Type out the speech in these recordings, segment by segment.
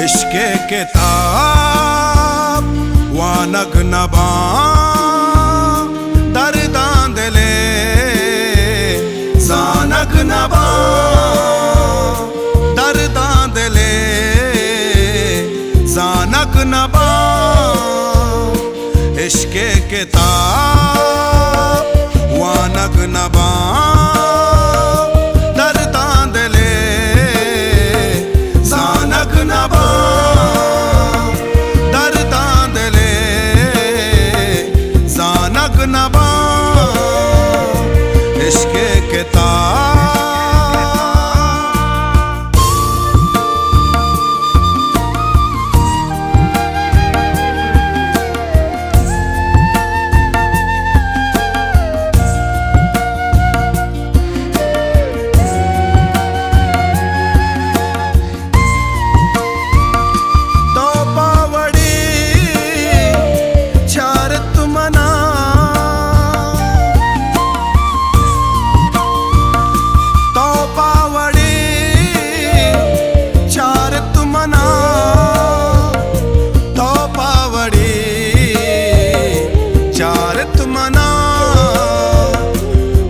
इश्के किताब वानग नबा दर्दां दिले जानक नबा दर्दां दिले जानक नबा इश्के किताब वानग नबा दर्दां दिले जानक नबा दर्दां दिले जानक नबा इश्के किताब।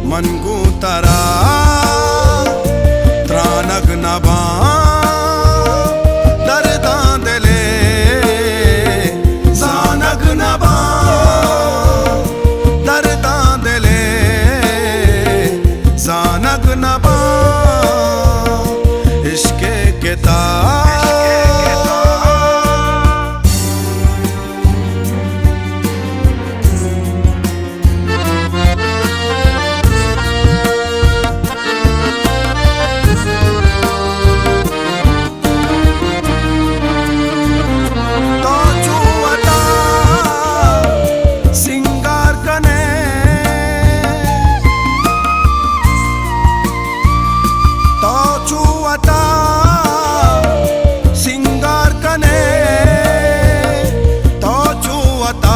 मनगू तरा त्रानग नबा दर्दां दिले जानक नबा दर्दां दिले जानक नबा इश्के किताब। सिंगार कने तो चुवता